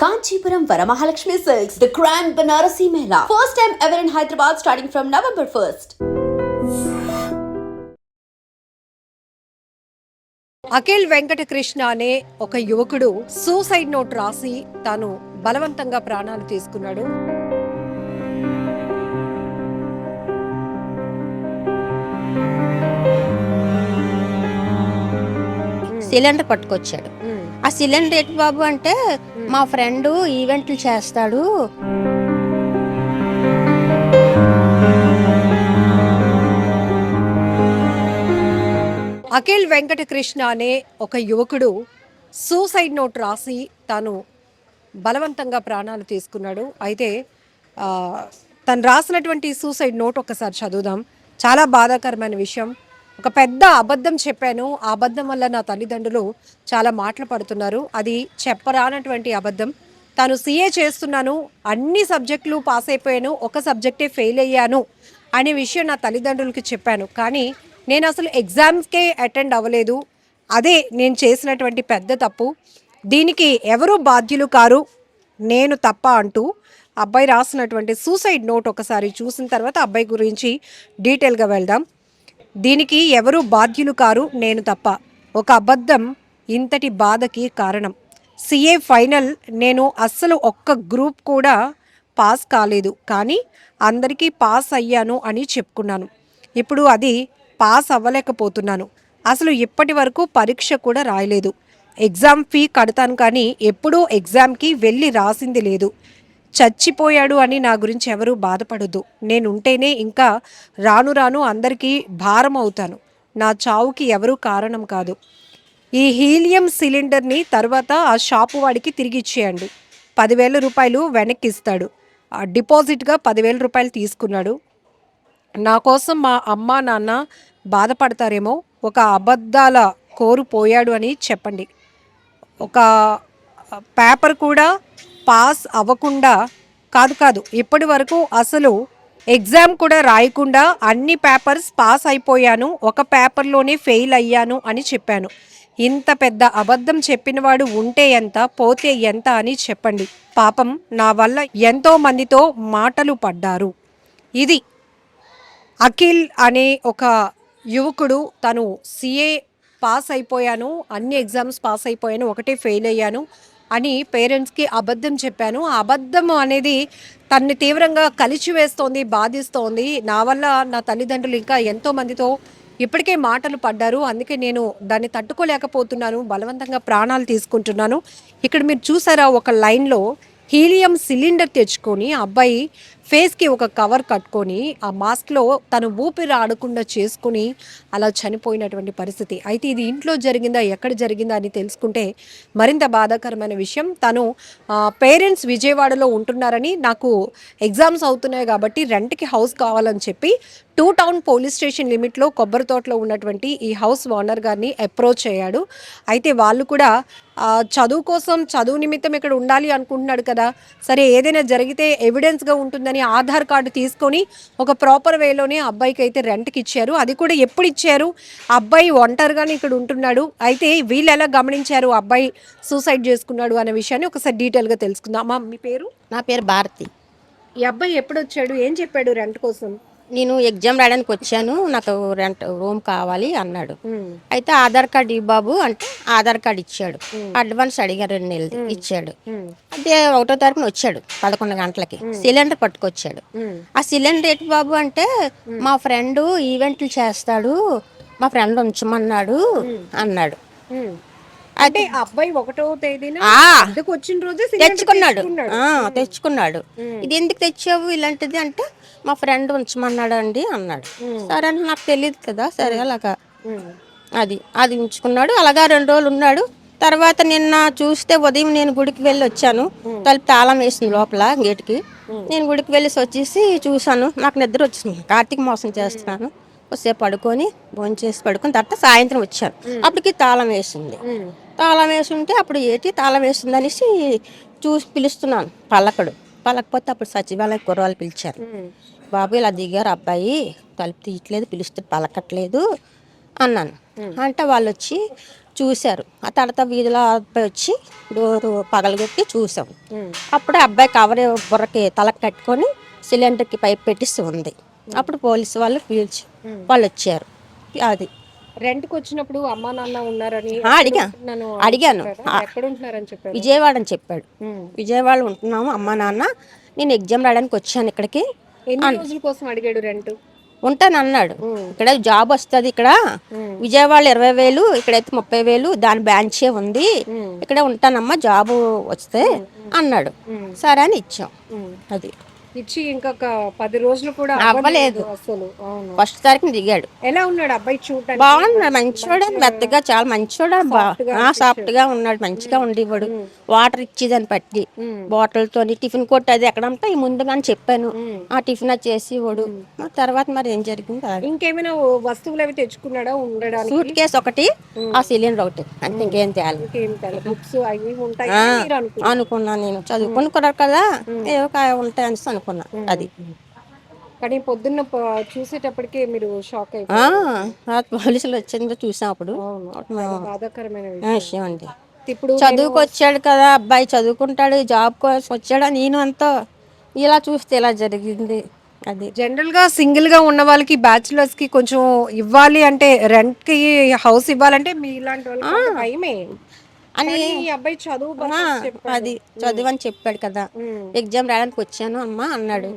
Kanchipuram Varamahalakshmi Silks, the Grand Banarasi Mela. First time ever in Hyderabad starting from November 1st. Akhil Venkatakrishna అనే ఒక యువకుడు suicide note రాసి తాను బలవంతంగా ప్రాణాలు తీసుకున్నాడు. సిలిండర్ పట్టుకొచ్చాడు. ఆ సిలిండర్ ఎటు బాబు అంటే మా ఫ్రెండ్ ఈవెంట్లు చేస్తాడు, అఖిల్ వెంకటకృష్ణ అనే ఒక యువకుడు సూసైడ్ నోట్ రాసి తాను బలవంతంగా ప్రాణాలు తీసుకున్నాడు. అయితే తను రాసినటువంటి సూసైడ్ నోట్ ఒకసారి చదువుదాం. చాలా బాధాకరమైన విషయం. ఒక పెద్ద అబద్ధం చెప్పాను, ఆ అబద్ధం వల్ల నా తల్లిదండ్రులు చాలా మాటలు పడుతున్నారు. అది చెప్పరానటువంటి అబద్ధం. తాను సీఏ చేస్తున్నాను, అన్ని సబ్జెక్టులు పాస్ అయిపోయాను, ఒక సబ్జెక్టే ఫెయిల్ అయ్యాను అనే విషయం నా తల్లిదండ్రులకి చెప్పాను. కానీ నేను అసలు ఎగ్జామ్స్కే అటెండ్ అవ్వలేదు. అదే నేను చేసినటువంటి పెద్ద తప్పు. దీనికి ఎవరు బాధ్యులు కారు, నేను తప్ప అంటూ అబ్బాయి రాసినటువంటి సూసైడ్ నోట్ ఒకసారి చూసిన తర్వాత అబ్బాయి గురించి డీటెయిల్గా వెళ్దాం. దీనికి ఎవరు బాధ్యులు కారు, నేను తప్ప. ఒక అబద్ధం ఇంతటి బాధకి కారణం. సిఏ ఫైనల్ నేను అస్సలు ఒక్క గ్రూప్ కూడా పాస్ కాలేదు, కానీ అందరికీ పాస్ అయ్యాను అని చెప్పుకున్నాను. ఇప్పుడు అది పాస్ అవ్వలేకపోతున్నాను. అసలు ఇప్పటి వరకు పరీక్ష కూడా రాయలేదు. ఎగ్జామ్ ఫీ కడతాను, కానీ ఎప్పుడూ ఎగ్జామ్కి వెళ్ళి రాసింది లేదు. చచ్చిపోయాడు అని నా గురించి ఎవరూ బాధపడద్దు. నేనుంటేనే ఇంకా రాను రాను అందరికీ భారం అవుతాను. నా చావుకి ఎవరూ కారణం కాదు. ఈ హీలియం సిలిండర్ని తర్వాత ఆ షాపు వాడికి తిరిగి ఇచ్చేయండి. 10,000 రూపాయలు వెనక్కి ఇస్తాడు. డిపాజిట్గా 10,000 రూపాయలు తీసుకున్నాడు. నా కోసం మా అమ్మ నాన్న బాధపడతారేమో. ఒక అబద్ధాల కోరు పోయాడు అని చెప్పండి. ఒక పేపర్ కూడా పాస్ అవ్వకుండా కాదు ఇప్పటి వరకు అసలు ఎగ్జామ్ కూడా రాయకుండా అన్ని పేపర్స్ పాస్ అయిపోయాను, ఒక పేపర్లోనే ఫెయిల్ అయ్యాను అని చెప్పాను. ఇంత పెద్ద అబద్ధం చెప్పినవాడు ఉంటే ఎంత, పోతే ఎంత అని చెప్పండి. పాపం నా వల్ల ఎంతో మందితో మాటలు పడ్డారు. ఇది అఖిల్ అనే ఒక యువకుడు తను సిఏ పాస్ అయిపోయాను, అన్ని ఎగ్జామ్స్ పాస్ అయిపోయాను, ఒకటే ఫెయిల్ అయ్యాను అని పేరెంట్స్కి అబద్ధం చెప్పాను. ఆ అబద్ధం అనేది తనని తీవ్రంగా కలిచివేస్తోంది, బాధిస్తోంది. నా వల్ల నా తల్లిదండ్రులు ఇంకా ఎంతో మందితో ఇప్పటికే మాటలు పడ్డారు. అందుకే నేను దాన్ని తట్టుకోలేకపోతున్నాను, బలవంతంగా ప్రాణాలు తీసుకుంటున్నాను. ఇక్కడ మీరు చూసారా, ఒక లైన్లో హీలియం సిలిండర్ తెచ్చుకొని అబ్బాయి ఫేస్కి ఒక కవర్ కట్టుకొని ఆ మాస్క్లో తను ఊపిరి ఆడకుండా చేసుకుని అలా చనిపోయినటువంటి పరిస్థితి. అయితే ఇది ఇంట్లో జరిగిందా, ఎక్కడ జరిగిందా అని తెలుసుకుంటే మరింత బాధాకరమైన విషయం. తను పేరెంట్స్ విజయవాడలో ఉంటున్నారని, నాకు ఎగ్జామ్స్ అవుతున్నాయి కాబట్టి రెంట్కి హౌస్ కావాలని చెప్పి 2 టౌన్ పోలీస్ స్టేషన్ లిమిట్లో కొబ్బరి తోటలో ఉన్నటువంటి ఈ హౌస్ ఓనర్ గారిని అప్రోచ్ అయ్యాడు. అయితే వాళ్ళు కూడా చదువు కోసం, చదువు నిమిత్తం ఇక్కడ ఉండాలి అనుకుంటున్నాడు కదా, సరే ఏదైనా జరిగితే ఎవిడెన్స్గా ఉంటుందని ఆధార్ కార్డు తీసుకొని ఒక ప్రాపర్ వేలోనే అబ్బాయికి అయితే రెంట్కి ఇచ్చారు. అది కూడా ఎప్పుడు ఇచ్చారు, అబ్బాయి ఒంటరిగానే ఇక్కడ ఉంటున్నాడు. అయితే వీళ్ళు ఎలా గమనించారు అబ్బాయి సూసైడ్ చేసుకున్నాడు అనే విషయాన్ని ఒకసారి డీటెయిల్గా తెలుసుకుందాం. అమ్మా, మీ పేరు? నా పేరు భారతి. ఈ అబ్బాయి ఎప్పుడు వచ్చాడు, ఏం చెప్పాడు రెంట్ కోసం? నేను ఎగ్జామ్ రాయడానికి వచ్చాను, నాకు రెంట్ రూమ్ కావాలి అన్నాడు. అయితే ఆధార్ కార్డు ఇవ్వు బాబు అంటే ఆధార్ కార్డు ఇచ్చాడు. అడ్వాన్స్ అడిగారు, 2 నెలలు ఇచ్చాడు. అంటే 1వ తారీఖున వచ్చాడు 11 గంటలకి. సిలిండర్ పట్టుకొచ్చాడు. ఆ సిలిండర్ ఎటు బాబు అంటే మా ఫ్రెండ్ ఈవెంట్లు చేస్తాడు, మా ఫ్రెండ్ ఉంచమన్నాడు అన్నాడు. అంటే అబ్బాయి 1వ తేదీన వచ్చిన రోజు తెచ్చుకున్నాడు. ఇది ఎందుకు తెచ్చావు ఇలాంటిది అంటే మా ఫ్రెండ్ ఉంచమన్నాడు అండి అన్నాడు. సరే అంటే నాకు తెలియదు కదా, సరే అలాగా అది ఉంచుకున్నాడు. అలాగా 2 రోజులు ఉన్నాడు. తర్వాత నిన్న చూస్తే ఉదయం నేను గుడికి వెళ్ళి వచ్చాను. తలుపు తాళం వేసింది లోపల గేటుకి. నేను గుడికి వెళ్ళేసి వచ్చేసి చూశాను, నాకు నిద్ర వచ్చింది. కార్తీక మాసం చేస్తున్నాను, కొద్దిసేపు పడుకొని భోంచేసి పడుకొని తర్వాత సాయంత్రం వచ్చాను. అప్పటికి తాళం వేసింది. తాళం వేసి ఉంటే అప్పుడు ఏంటి తాళం వేసింది అనేసి చూసి పిలుస్తున్నాను. పలకపోతే అప్పుడు సచివాలయ కుర్రాళ్ళు పిలిచారు. బాబు ఇలా దిగారు, అబ్బాయి తలుపు తీయట్లేదు, పిలుస్తే పలకట్లేదు అన్నాను. అంటే వాళ్ళు వచ్చి చూశారు. ఆ తర్వాత వీధిలో అబ్బాయి వచ్చి డోరు పగలగొట్టి చూసాం. అప్పుడే అబ్బాయి కవర్ బుర్రకి తలకు కట్టుకొని సిలిండర్కి పైప్ పెట్టిస్తూ ఉంది. అప్పుడు పోలీసు వాళ్ళు పిలిచి వాళ్ళు వచ్చారు. అది రెంట్కి వచ్చినప్పుడు అమ్మా నాన్న ఉన్నారని అడిగాను. ఎక్కడ ఉంటున్నారని చెప్పారు? విజయవాడ అని చెప్పాడు. విజయవాడ ఉంటున్నాము అమ్మా నాన్న, నేను ఎగ్జామ్ రాయడానికి వచ్చాను ఇక్కడికి. ఎన్ని రోజుల కోసం అడిగాడు రెంట్? ఉంటాను అన్నాడు. ఇక్కడ జాబ్ వస్తుంది, ఇక్కడ విజయవాడ 20,000, ఇక్కడైతే 30,000, దాని బ్రాంచే ఉంది, ఇక్కడే ఉంటానమ్మా జాబ్ వస్తే అన్నాడు. సరే అని ఇచ్చాం. అది ఇచ్చి ఇంకొక 10 రోజులు కూడా అవ్వలేదు. అసలు ఫస్ట్ తారీఖున దిగాడు. ఎలా ఉన్నాడు అబ్బాయి చూడటానికి? బాగున్నాడు, మంచివాడు, మెత్తగా చాలా మంచివాడు, సాఫ్ట్ గా ఉన్నాడు, మంచిగా ఉండేవాడు. వాటర్ ఇచ్చేదాన్ని పట్టి బాటిల్తో టిఫిన్ కొట్టి అది ఎక్కడంతా ముందుగానే చెప్పాను. ఆ టిఫిన్ అది చేసేవాడు. తర్వాత మరి ఏం జరిగింది? ఇంకేమైనా వస్తువులు అవి తెచ్చుకున్నాడా ఉండడానికి? సూట్ కేసు ఒకటి, ఆ సిలిండర్ ఒకటి, అంటే ఇంకేం తేలి బుక్స్ అవి ఉంటాయి అనుకున్నా. నేను చదువుకున్నాడు కదా, ఏవో ఉంటాయి అనేసి అనుకున్నా. అది కానీ పొద్దున్న చూసేటప్పటికే మీరు షాక్ అయిపోయారు. పోలీసులు వచ్చిందో చూసాం. అప్పుడు బాధాకరమైన విషయం అండి. ఇప్పుడు చదువుకు వచ్చాడు కదా అబ్బాయి, చదువుకుంటాడు, జాబ్ కోసం వచ్చాడు. నేను అంతా ఇలా చూస్తే ఇలా జరిగింది. అది జనరల్ గా సింగిల్ గా ఉన్న వాళ్ళకి, బ్యాచులర్స్ కి కొంచెం ఇవ్వాలి అంటే, రెంట్ కి హౌస్ ఇవ్వాలంటే మీ ఇలాంటి వాళ్ళకి భయమే అని. ఈ అబ్బాయి చదువు అది చదువు అని చెప్పాడు కదా, ఎగ్జామ్ రాయడానికి వచ్చాను అమ్మా అన్నాడు.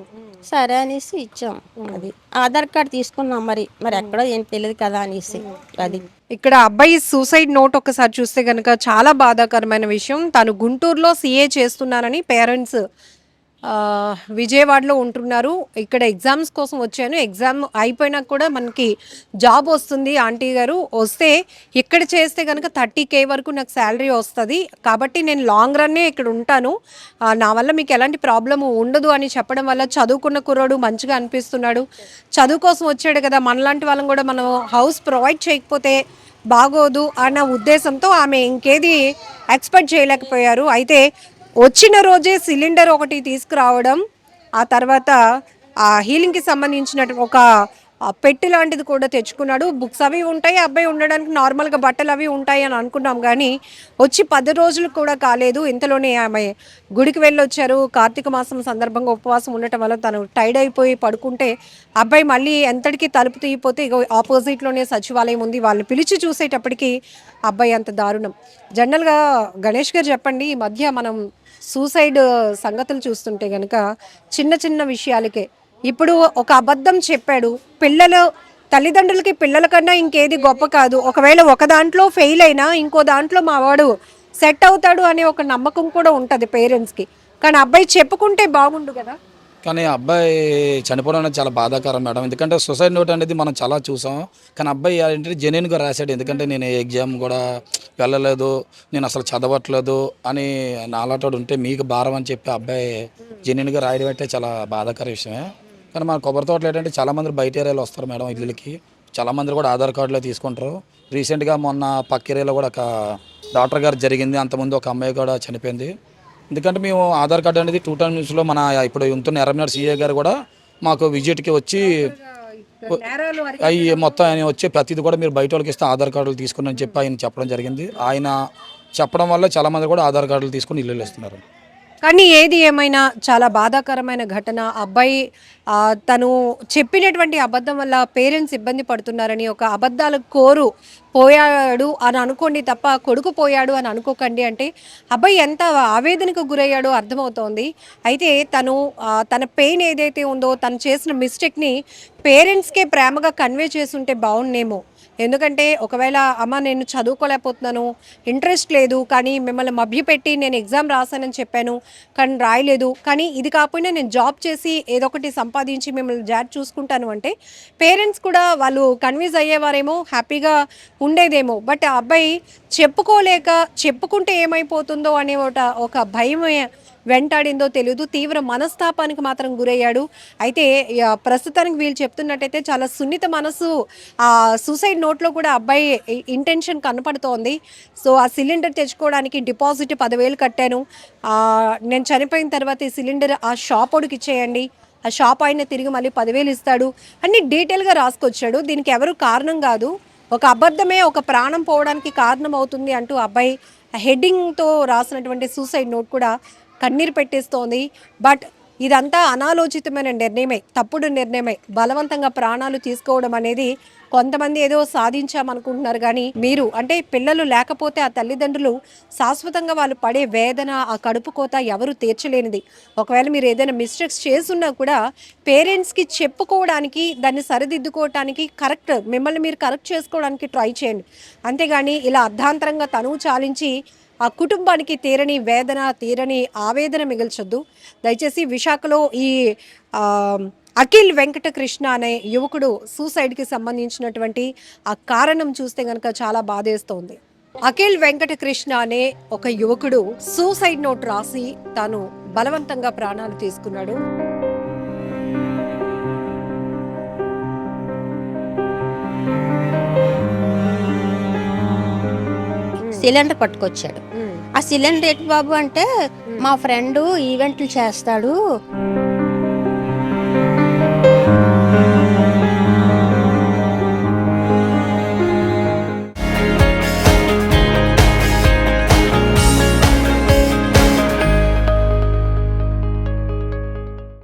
సరే అనేసి ఇచ్చాం. అది ఆధార్ కార్డు తీసుకున్నాం. మరి ఎక్కడో ఏం తెలియదు కదా అనేసి. అది ఇక్కడ అబ్బాయి సూసైడ్ నోట్ ఒకసారి చూస్తే కనుక చాలా బాధాకరమైన విషయం. తను గుంటూరులో CA చేస్తున్నానని పేరెంట్స్ విజయవాడలో ఉంటున్నారు. ఇక్కడ ఎగ్జామ్స్ కోసం వచ్చాను, ఎగ్జామ్ అయిపోయినా కూడా మనకి జాబ్ వస్తుంది ఆంటీ గారు, వస్తే ఇక్కడ చేస్తే కనుక 30K వరకు నాకు శాలరీ వస్తుంది, కాబట్టి నేను లాంగ్ రన్నే ఇక్కడ ఉంటాను, నా వల్ల మీకు ఎలాంటి ప్రాబ్లమ్ ఉండదు అని చెప్పడం వల్ల చదువుకున్న కుర్రాడు మంచిగా అనిపిస్తున్నాడు. చదువు కోసం వచ్చాడు కదా, మనలాంటి వాళ్ళని కూడా మనం హౌస్ ప్రొవైడ్ చేయకపోతే బాగోదు అన్న ఉద్దేశంతో ఆమె ఇంకేది ఎక్స్పెక్ట్ చేయలేకపోయారు. అయితే వచ్చిన రోజే సిలిండర్ ఒకటి తీసుకురావడం, ఆ తర్వాత ఆ హీలింగ్కి సంబంధించిన ఒక పెట్టి లాంటిది కూడా తెచ్చుకున్నాడు. బుక్స్ అవి ఉంటాయి, అబ్బాయి ఉండడానికి నార్మల్గా బట్టలు అవి ఉంటాయి అని అనుకున్నాం. కానీ వచ్చి 10 రోజులు కూడా కాలేదు, ఇంతలోనే ఆమె గుడికి వెళ్ళొచ్చారు. కార్తీక మాసం సందర్భంగా ఉపవాసం ఉండటం వల్ల తను టైర్డ్ అయిపోయి పడుకుంటే అబ్బాయి మళ్ళీ ఎంతటికి తలుపు తీయిపోతే ఇక ఆపోజిట్లోనే సచివాలయం ఉంది, వాళ్ళని పిలిచి చూసేటప్పటికి అబ్బాయి అంత దారుణం. జనరల్గా గణేష్ గారు చెప్పండి, ఈ మధ్య మనం సూసైడ్ సంగతులు చూస్తుంటే కనుక చిన్న చిన్న విషయాలకే, ఇప్పుడు ఒక అబద్ధం చెప్పాడు, పిల్లలు తల్లిదండ్రులకి పిల్లల కన్నా ఇంకేది గొప్ప కాదు, ఒకవేళ ఒక దాంట్లో ఫెయిల్ అయినా ఇంకో దాంట్లో మా వాడు సెట్ అవుతాడు అనే ఒక నమ్మకం కూడా ఉంటుంది పేరెంట్స్కి. కానీ అబ్బాయి చెప్పుకుంటే బాగుండు కదా. కానీ అబ్బాయి చనిపోవడం అనేది చాలా బాధాకరం మేడం. ఎందుకంటే సూసైడ్ నోట్ అనేది మనం చాలా చూసాం, కానీ అబ్బాయి ఏంటంటే జెన్యున్గా రాశాడు. ఎందుకంటే నేను ఎగ్జామ్ కూడా వెళ్ళలేదు, నేను అసలు చదవట్లేదు అని నాలాటోడు ఉంటే మీకు భారం అని చెప్పి అబ్బాయి జెన్యున్గా రాయడం అంటే చాలా బాధాకర విషయమే. కానీ మన కొబ్బరి తోటలు ఏంటంటే చాలామంది బయట ఏరియాలో వస్తారు మేడం ఇళ్ళకి, చాలామంది కూడా ఆధార్ కార్డులో తీసుకుంటారు. రీసెంట్గా మొన్న పక్క ఏరియాలో కూడా ఒక డాక్టర్ గారు జరిగింది, అంతకుముందు ఒక అమ్మాయి కూడా చనిపోయింది. ఎందుకంటే మేము ఆధార్ కార్డు అనేది 2 టైమ్స్లో మన ఇప్పుడు ఉంటున్న ఎర్రమనాడు CA గారు కూడా మాకు విజిట్కి వచ్చి అవి మొత్తం ఆయన వచ్చే ప్రతిది కూడా మీరు బయట వాళ్ళకి ఇస్తే ఆధార్ కార్డులు తీసుకుని అని చెప్పి ఆయన చెప్పడం జరిగింది. ఆయన చెప్పడం వల్ల చాలామంది కూడా ఆధార్ కార్డులు తీసుకుని ఇల్లు ఇస్తున్నారు. కానీ ఏది ఏమైనా చాలా బాధాకరమైన ఘటన. అబ్బాయి తను చెప్పినటువంటి అబద్ధం వల్ల పేరెంట్స్ ఇబ్బంది పడుతున్నారని, ఒక అబద్ధాలు కోరు పోయాడు అని అనుకోండి తప్ప కొడుకు పోయాడు అని అనుకోకండి. అంటే అబ్బాయి ఎంత ఆవేదనకు గురయ్యాడో అర్థమవుతోంది. అయితే తను తన పెయిన్ ఏదైతే ఉందో, తను చేసిన మిస్టేక్ని పేరెంట్స్కే ప్రేమగా కన్వే చేసుంటే బాగుండేమో. ఎందుకంటే ఒకవేళ అమ్మ నేను చదువుకోలేకపోతున్నాను, ఇంట్రెస్ట్ లేదు, కానీ మిమ్మల్ని మభ్యపెట్టి నేను ఎగ్జామ్ రాశానని చెప్పాను కానీ రాయలేదు, కానీ ఇది కాకపోయినా నేను జాబ్ చేసి ఏదో ఒకటి సంపాదించి మిమ్మల్ని చూసుకుంటాను అంటే పేరెంట్స్ కూడా వాళ్ళు కన్విన్స్ అయ్యేవారేమో, హ్యాపీగా ఉండేదేమో. బట్ ఆ అబ్బాయి చెప్పుకోలేక, చెప్పుకుంటే ఏమైపోతుందో అనే ఒక భయం వెంటాడిందో తెలియదు, తీవ్ర మనస్తాపానికి మాత్రం గురయ్యాడు. అయితే ప్రస్తుతానికి వీళ్ళు చెప్తున్నట్టయితే చాలా సున్నిత మనసు ఆ సూసైడ్ నోట్లో కూడా అబ్బాయి ఇంటెన్షన్ కనపడుతోంది. సో ఆ సిలిండర్ తెచ్చుకోవడానికి డిపాజిట్ 10,000 కట్టాను, నేను చనిపోయిన తర్వాత ఈ సిలిండర్ ఆ షాప్ వాడికి ఇచ్చేయండి, ఆ షాప్ ఆయన తిరిగి మళ్ళీ 10,000 ఇస్తాడు అన్ని డీటెయిల్గా రాసుకొచ్చాడు. దీనికి ఎవరు కారణం కాదు, ఒక అబద్ధమే ఒక ప్రాణం పోవడానికి కారణం అవుతుంది అంటూ అబ్బాయి హెడ్డింగ్తో రాసినటువంటి సూసైడ్ నోట్ కూడా కన్నీరు పెట్టేస్తోంది. బట్ ఇదంతా అనాలోచితమైన నిర్ణయమే, తప్పుడు నిర్ణయమే. బలవంతంగా ప్రాణాలు తీసుకోవడం అనేది కొంతమంది ఏదో సాధించామనుకుంటున్నారు, కానీ మీరు అంటే పిల్లలు లేకపోతే ఆ తల్లిదండ్రులు శాశ్వతంగా వాళ్ళు పడే వేదన, ఆ కడుపు కోత ఎవరు తీర్చలేనిది. ఒకవేళ మీరు ఏదైనా మిస్టేక్స్ చేస్తున్నా కూడా పేరెంట్స్కి చెప్పుకోవడానికి, దాన్ని సరిదిద్దుకోవడానికి, మిమ్మల్ని మీరు కరెక్ట్ చేసుకోవడానికి ట్రై చేయండి. అంతేగాని ఇలా అర్ధాంతరంగా తనువు చాలించి ఆ కుటుంబానికి తీరని వేదన, తీరని ఆవేదన మిగల్చొద్దు. దయచేసి విశాఖలో ఈ అఖిల్ వెంకటకృష్ణ అనే యువకుడు సూసైడ్కి సంబంధించినటువంటి ఆ కారణం చూస్తే కనుక చాలా బాధేస్తోంది. అఖిల్ వెంకటకృష్ణ అనే ఒక యువకుడు సూసైడ్ నోట్ రాసి తాను బలవంతంగా ప్రాణాలు తీసుకున్నాడు. సిలిండర్ పట్టుకొచ్చాడు. ఆ సిలిండర్ ఏంటి బాబు అంటే, మా ఫ్రెండ్ ఈవెంట్లు చేస్తాడు,